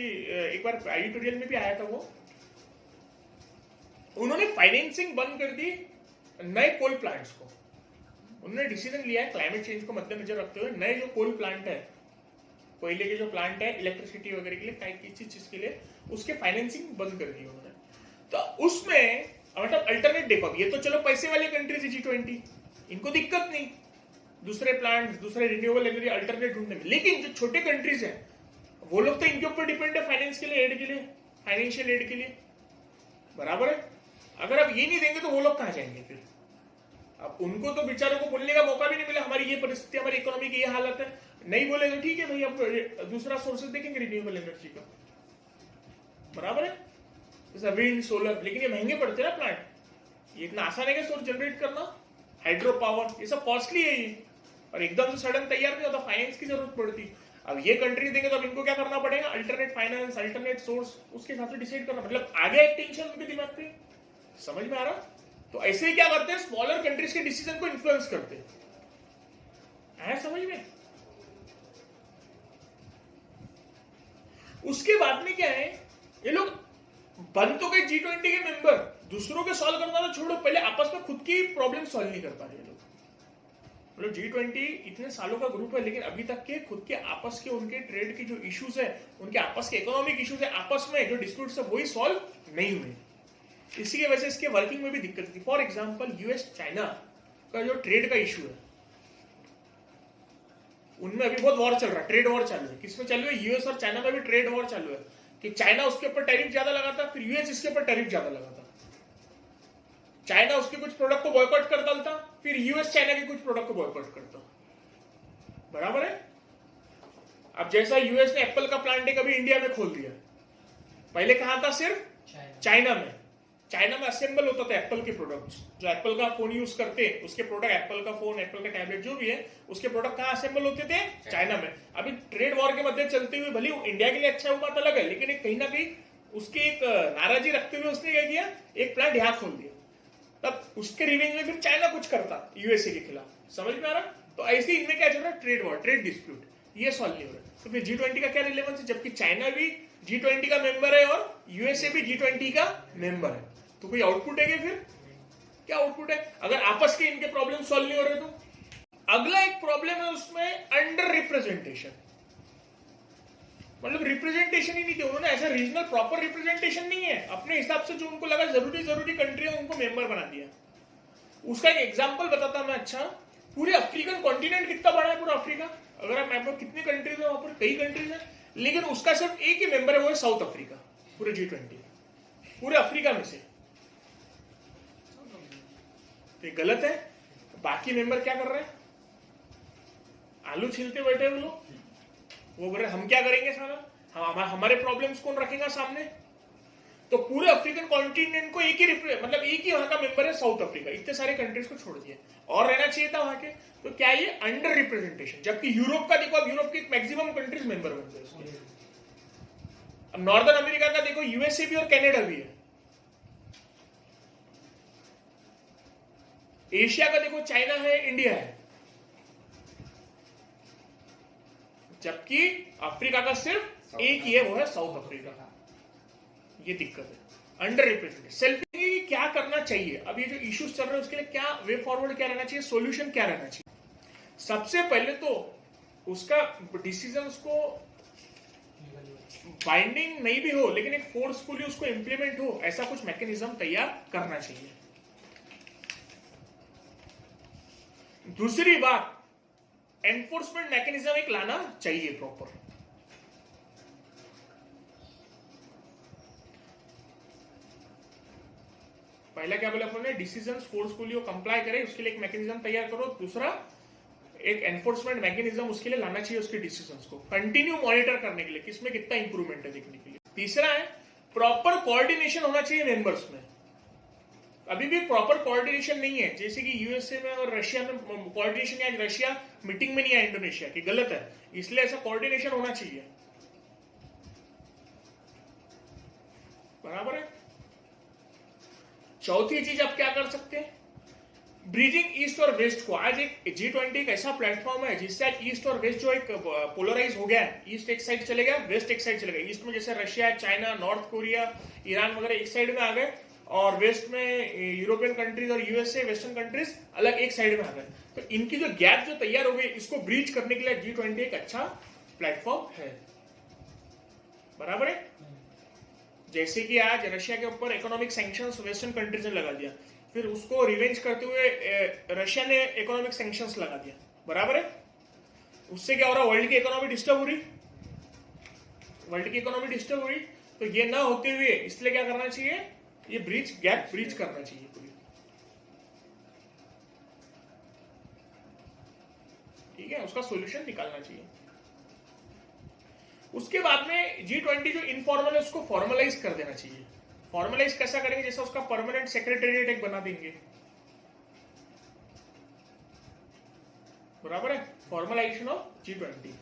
एक बार एडिटोरियल में भी आया था वो, उन्होंने फाइनेंसिंग बंद कर दी नए कोल प्लांट्स को। उन्होंने डिसीजन लिया है क्लाइमेट चेंज को मद्देनजर रखते हुए, नए जो कोल प्लांट है, कोयले के जो प्लांट है इलेक्ट्रिसिटी वगैरह के लिए, किसी चीज के लिए, उसके फाइनेंसिंग बंद कर दी उन्होंने। तो उसमें मतलब अल्टरनेट देखो, ये तो चलो पैसे वाली कंट्रीज है G20, इनको दिक्कत नहीं दूसरे प्लांट, दूसरे रिन्यूएबल एनर्जी अल्टरनेट ढूंढने में, लेकिन जो छोटे कंट्रीज है वो लोग तो इनके ऊपर डिपेंड है फाइनेंस के लिए, एड के लिए, फाइनेंशियल एड के लिए, बराबर है। अगर आप ये नहीं देंगे तो वो लोग कहां जाएंगे फिर? अब उनको तो बेचारों को बोलने का मौका भी नहीं मिला, हमारी ये परिस्थिति, हमारी इकोनॉमी की ये हालत है, नहीं बोले तो ठीक है भाई, अब दूसरा सोर्सेज देखेंगे रिन्यूएबल एनर्जी का, बराबर है, जैसा विंड, सोलर, लेकिन ये महंगे पड़ते हैं ना प्लांट, ये इतना आसान है क्या सोर्स जनरेट करना? हाइड्रो पावर ये सब कॉस्टली है ये, और एकदम से सडन तैयार नहीं होता, फाइनेंस की जरूरत पड़ती। अब ये कंट्री देंगे तो अब इनको क्या करना पड़ेगा? अल्टरनेट फाइनेंस, अल्टरनेट सोर्स, उसके हिसाब से डिसाइड करना, मतलब आगे एक टेंशन उनके दिमाग पे। समझ में आ रहा? तो ऐसे ही क्या करते हैं, स्मॉलर कंट्रीज के डिसीजन को इन्फ्लुएंस करते हैं। आया समझ में? उसके बाद में क्या है, ये लोग बन तो गए G20 के मेंबर, दूसरों के सॉल्व करना तो छोड़ो, पहले आपस में खुद की प्रॉब्लम सॉल्व नहीं कर पा रहे लोग। मतलब G20 इतने सालों का ग्रुप है, लेकिन अभी तक के खुद के आपस के उनके ट्रेड की जो इश्यूज है, उनके आपस के इकोनॉमिक इश्यूज है, आपस में जो डिस्प्यूट्स है वही सॉल्व नहीं हुए। इसी की वजह से इसके वर्किंग में भी दिक्कत थी। फॉर एग्जाम्पल यूएस चाइना का जो ट्रेड का इशू है, उनमें अभी बहुत वॉर चल रहा है, ट्रेड वॉर चालू है। किसमें चालू है? यूएस और चाइना में भी ट्रेड वॉर चालू है, कि चाइना उसके ऊपर टैरिफ ज्यादा लगाता, फिर यूएस इसके ऊपर टैरिफ ज्यादा लगाता। चाइना उसके कुछ प्रोडक्ट को बॉयकॉट कर डालता, फिर यूएस चाइना के कुछ प्रोडक्ट को बॉयकॉट करता। बराबर है? अब जैसा यूएस ने एप्पल का प्लांट एक अभी इंडिया में खोल दिया, पहले कहां था? सिर्फ चाइना में। चाइना में असेंबल होता था एप्पल के प्रोडक्ट्स, जो एप्पल का फोन यूज करते हैं उसके प्रोडक्ट, एप्पल का फोन, एप्पल का टैबलेट जो भी है, उसके प्रोडक्ट कहां असेंबल होते थे? चाइना में। अभी ट्रेड वॉर के मध्य चलते हुए भले इंडिया के लिए अच्छा हुआ, बात अलग है, लेकिन एक कहीं ना कहीं उसकी एक नाराजगी रखते हुए उसने क्या किया, एक प्लांट यहां खोल दिया। तब उसके रिवेंज में फिर चाइना कुछ करता यूएसए के खिलाफ। समझ में आ रहा? तो ऐसे इनमें क्या चल रहा है? ट्रेड वॉर, ट्रेड डिस्प्यूट, ये सॉल्व नहीं हो रहा। तो फिर G20 का क्या रिलेवेंस है, जबकि चाइना भी G20 का मेंबर है और यूएसए भी G20 का मेंबर है? तो कोई आउटपुट है क्या? फिर क्या आउटपुट है अगर आपस के इनके प्रॉब्लम सॉल्व नहीं हो रहे? तो अगला एक प्रॉब्लम है उसमें अंडर रिप्रेजेंटेशन, मतलब रिप्रेजेंटेशन ही नहीं किया उन्होंने, ऐसा रीजनल प्रॉपर रिप्रेजेंटेशन नहीं है। अपने हिसाब से जो उनको लगा जरूरी कंट्री है उनको मेंबर बना दिया। उसका एक एग्जांपल बताता मैं। अच्छा, पूरे अफ्रीकन कॉन्टिनेंट कितना बड़ा है? पूरा अफ्रीका, अगर आप मैप में कितनी कंट्रीज है, वहां पर कई कंट्रीज है, लेकिन उसका सिर्फ एक ही मेंबर है, वो है साउथ अफ्रीका। पूरे G20 पूरे अफ्रीका में से ये गलत है। बाकी मेंबर क्या कर रहे हैं? आलू छिलते बैठे वो लोग, वो बोल रहे हम क्या करेंगे सारा, हमारे प्रॉब्लम्स कौन रखेगा सामने? तो पूरे अफ्रीकन कॉन्टिनेंट को एक ही मतलब एक ही वहां का मेंबर है साउथ अफ्रीका। इतने सारे कंट्रीज को छोड़ दिया, और रहना चाहिए था वहां के। तो क्या ये अंडर रिप्रेजेंटेशन? जबकि यूरोप का देखो, अब यूरोप के मैक्सिमम कंट्रीज मेंबर बनते हैं। अब नॉर्दर्न अमेरिका का देखो, यूएसए भी और कनाडा भी है। एशिया का देखो, चाइना है, इंडिया है, जबकि अफ्रीका का सिर्फ एक ही है, वो है साउथ अफ्रीका। ये दिक्कत है, अंडर रिप्रेजेंटेड। सेल्फी क्या करना चाहिए? अब ये जो इश्यूज चल रहे हैं उसके लिए क्या वे फॉरवर्ड, क्या रहना चाहिए, सॉल्यूशन क्या रहना चाहिए? सबसे पहले तो उसका डिसीजन को बाइंडिंग नहीं भी हो, लेकिन एक फोर्सफुली उसको इंप्लीमेंट हो, ऐसा कुछ मैकेनिज्म तैयार करना चाहिए। दूसरी बात, एनफोर्समेंट मैकेनिज्म एक लाना चाहिए प्रॉपर। पहला क्या बोला अपने, डिसीजन फोर्सफुली कंप्लाई करे, उसके लिए एक मैकेनिज्म तैयार करो। दूसरा, एक एनफोर्समेंट मैकेनिज्म उसके लिए लाना चाहिए, उसके डिसीजंस को कंटिन्यू मॉनिटर करने के लिए, किसमें कितना इंप्रूवमेंट है देखने के लिए। तीसरा है, प्रॉपर कोऑर्डिनेशन होना चाहिए मेंबर्स में। अभी भी प्रॉपर कोऑर्डिनेशन नहीं है, जैसे कि यूएसए में और रशिया में कोऑर्डिनेशन है। रशिया मीटिंग में नहीं है इंडोनेशिया की, गलत है, इसलिए ऐसा कोऑर्डिनेशन होना चाहिए। बराबर है। चौथी चीज आप क्या कर सकते हैं, ब्रिजिंग ईस्ट और वेस्ट को। आज एक G20 एक ऐसा प्लेटफॉर्म है जिससे आज ईस्ट और वेस्ट जो एक पोलराइज हो गया है, ईस्ट एक साइड चले गया, वेस्ट एक साइड चले गया। ईस्ट में जैसे Russia, China, north Korea, Iran वगैरह एक साइड में आ गए, और वेस्ट में यूरोपियन कंट्रीज और यूएसए, वेस्टर्न कंट्रीज अलग एक साइड में आ गए। तो इनकी जो गैप जो तैयार हो गई, इसको ब्रीच करने के लिए G20 एक अच्छा प्लेटफॉर्म है। बराबर है। जैसे कि आज रशिया के ऊपर इकोनॉमिक सैंक्शंस वेस्टर्न कंट्रीज ने लगा दिया, फिर उसको रिवेंज करते हुए रशिया ने इकोनॉमिक सैंक्शंस लगा दिया। बराबर है। उससे क्या हो रहा, वर्ल्ड की इकोनॉमी डिस्टर्ब हो रही, वर्ल्ड की इकोनॉमी डिस्टर्ब हो रही। तो ये ना होते हुए इसलिए क्या करना चाहिए, ये ब्रीच, गैप ब्रीच करना चाहिए पूरी। ठीक है, उसका सॉल्यूशन निकालना चाहिए। उसके बाद में G20 जो इनफॉर्मल है उसको फॉर्मलाइज कर देना चाहिए। फॉर्मलाइज कैसा करेंगे, जैसे उसका परमानेंट सेक्रेटेरिएट एक बना देंगे, बराबर है, फॉर्मलाइजेशन ऑफ G20।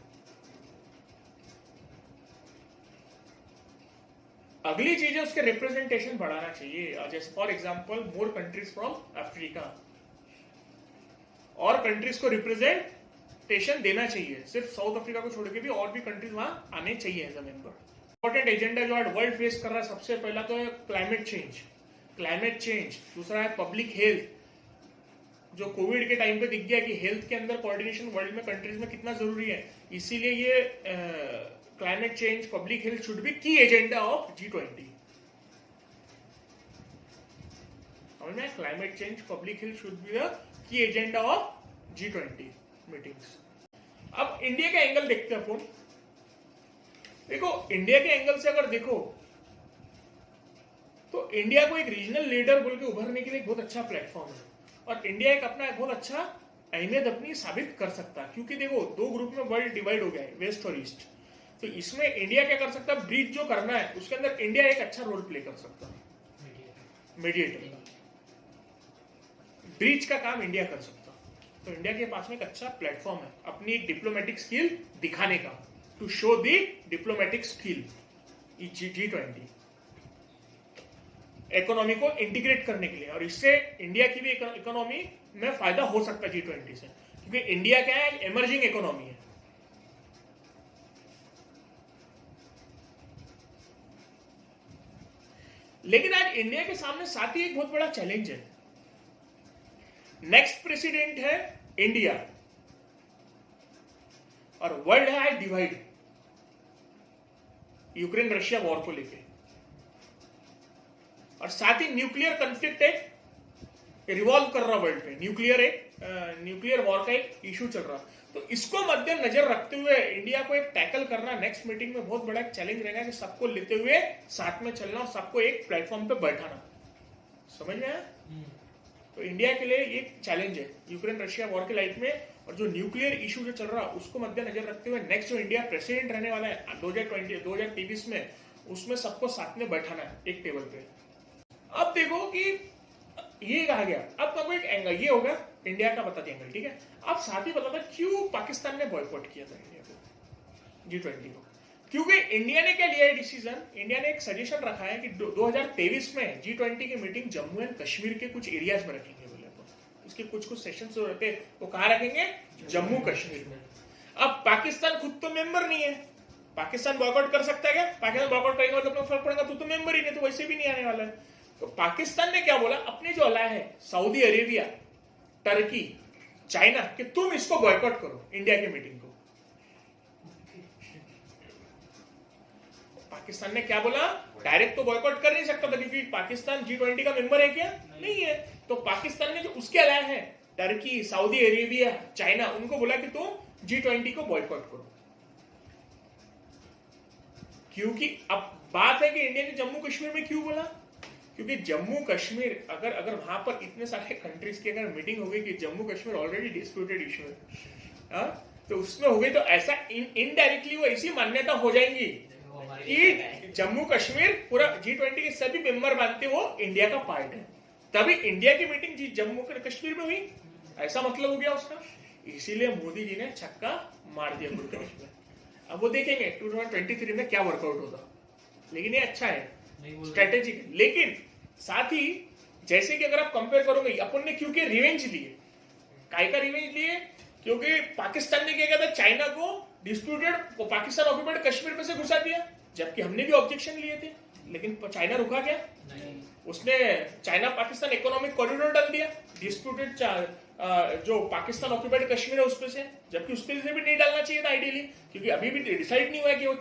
अगली चीज है उसके रिप्रेजेंटेशन बढ़ाना चाहिए, जैसे for example more countries from Africa, और कंट्रीज को रिप्रेजेंटेशन देना चाहिए, सिर्फ साउथ अफ्रीका को छोड़ के भी और भी कंट्रीज वहां आने चाहिए as a member. Important agenda जो आज वर्ल्ड फेस कर रहा है, सबसे पहला तो है क्लाइमेट चेंज, दूसरा है पब्लिक हेल्थ, जो कोविड के टाइम पे दिख गया कि हेल्थ के अंदर कोऑर्डिनेशन वर्ल्ड में कंट्रीज में कितना जरूरी है, इसीलिए ये climate change, public health should be की एजेंडा ऑफ G20। समझ में, climate change, public health should be the key agenda of G20 meetings. अब इंडिया का एंगल देखते हैं अपन। देखो इंडिया के एंगल से अगर देखो तो इंडिया को एक रीजनल लीडर बोल के उभरने के लिए बहुत अच्छा प्लेटफॉर्म है, और इंडिया एक अपना बहुत अच्छा अहमियत अपनी साबित कर सकता है, क्योंकि देखो दो ग्रुप में वर्ल्ड डिवाइड हो गया है, वेस्ट और ईस्ट। तो इसमें इंडिया क्या कर सकता है, ब्रिज जो करना है उसके अंदर इंडिया एक अच्छा रोल प्ले कर सकता है, मीडिएटर, ब्रिज का काम इंडिया कर सकता है। तो इंडिया के पास में एक अच्छा प्लेटफॉर्म है अपनी डिप्लोमेटिक स्किल दिखाने का, to show the diplomatic skill G20, economy को इंटीग्रेट करने के लिए, और इससे इंडिया की भी इकोनॉमी में फायदा हो सकता है G20 से, क्योंकि इंडिया क्या है, इमर्जिंग इकोनॉमी है। लेकिन आज इंडिया के सामने साथ ही एक बहुत बड़ा चैलेंज है। नेक्स्ट प्रेसिडेंट है इंडिया, और वर्ल्ड है आज डिवाइड, यूक्रेन रशिया वॉर को लेके, और साथ ही न्यूक्लियर कॉन्फ्लिक्ट एक रिवॉल्व कर रहा वर्ल्ड पे, न्यूक्लियर वॉर का एक इशू चल रहा। तो इसको मद्देनजर रखते हुए इंडिया को एक टैकल करना नेक्स्ट मीटिंग में बहुत बड़ा एक चैलेंज रहेगा, कि सबको लेते हुए साथ में चलना और सबको एक प्लेटफॉर्म पे बैठाना। समझ में आया? तो इंडिया के लिए एक चैलेंज है यूक्रेन रशिया वॉर के लाइट में, और जो न्यूक्लियर इशू जो चल रहा उसको मद्देनजर रखते हुए नेक्स्ट जो इंडिया प्रेसिडेंट रहने वाला है 2023 में, उसमें सबको साथ में बैठाना है एक टेबल पे। अब देखो कि ये कहा गया, अब आपको एक एंगल ये होगा इंडिया का बता एंगल, ठीक है। अब साथ ही बताता क्यों पाकिस्तान ने बॉयकॉट किया था इंडिया को, G20 को। क्योंकि इंडिया ने क्या लिया है डिसीजन, इंडिया ने एक सजेशन रखा है कि 2023 में G20 की मीटिंग जम्मू एंड कश्मीर के कुछ एरियाज में रखेंगे बोले, तो उसके कुछ सेशंस जो रहते हैं वो कहाँ रखेंगे, जम्मू कश्मीर में। अब पाकिस्तान खुद तो मेंबर नहीं है, पाकिस्तान बॉयकॉट कर सकता है क्या? पाकिस्तान बॉयकॉट करेगा तो अपना फर्क पड़ेगा, तो मेंबर ही नहीं, तो वैसे भी नहीं आने वाला है। तो पाकिस्तान ने क्या बोला, अपने जो अलाय है सऊदी अरेबिया, टर्की, चाइना, कि तुम इसको बॉयकॉट करो इंडिया की मीटिंग को। पाकिस्तान ने क्या बोला, डायरेक्ट तो बॉयकॉट कर नहीं सकता था, क्योंकि पाकिस्तान G20 का मेंबर है क्या? नहीं है। तो पाकिस्तान ने जो उसके अलाय है टर्की, सऊदी अरेबिया, चाइना, उनको बोला कि तुम G20 को बॉयकॉट करो। क्योंकि अब बात है कि इंडिया ने जम्मू कश्मीर में क्यों बोला, क्योंकि जम्मू कश्मीर अगर वहां पर इतने सारे कंट्रीज की अगर मीटिंग हो गई कि Jammu Kashmir already disputed issue है, तो उसमें हो गई तो ऐसा इनडायरेक्टली वो ऐसी मान्यता हो जाएंगी कि जम्मू कश्मीर पूरा G20 के सभी मेंबर मानते वो इंडिया का पार्ट है, तभी इंडिया की मीटिंग जम्मू कश्मीर में हुई, ऐसा मतलब हो गया उसका। इसीलिए मोदी जी ने छक्का मार दिया गुरदास में। अब वो देखेंगे 2023 में क्या वर्कआउट होगा, लेकिन ये अच्छा है स्ट्रेटेजिक। लेकिन साथ ही जैसे कि अगर आप कंपेयर करोगे, अपन ने क्योंकि रिवेंज लिए, काय का रिवेंज लिए, क्योंकि पाकिस्तान ने क्या किया था, चाइना को डिस्प्यूटेड पाकिस्तान ऑक्यूपाइड कश्मीर में से घुसा दिया, जबकि हमने भी ऑब्जेक्शन लिए थे, लेकिन चाइना रुका क्या? नहीं। उसने चाइना पाकिस्तान इकोनॉमिक कॉरिडोर डाल दिया डिस्प्यूटेड जो पाकिस्तान ऑक्यूपाइड कश्मीर है उसमें से, जबकि उसमें से भी नहीं डालना चाहिए था आइडियली, क्योंकि अभी भी डिसाइड नहीं हुआ कि वो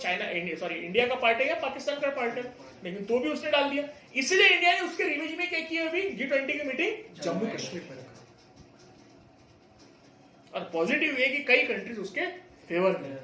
इंडिया का पार्ट है या पाकिस्तान का पार्ट है, लेकिन तो भी उसने डाल दिया। इसलिए इंडिया ने उसके रिवेंज में क्या किया, अभी G20 की मीटिंग जम्मू कश्मीर में रखा। और पॉजिटिव ये कि कई कंट्रीज उसके फेवर में है।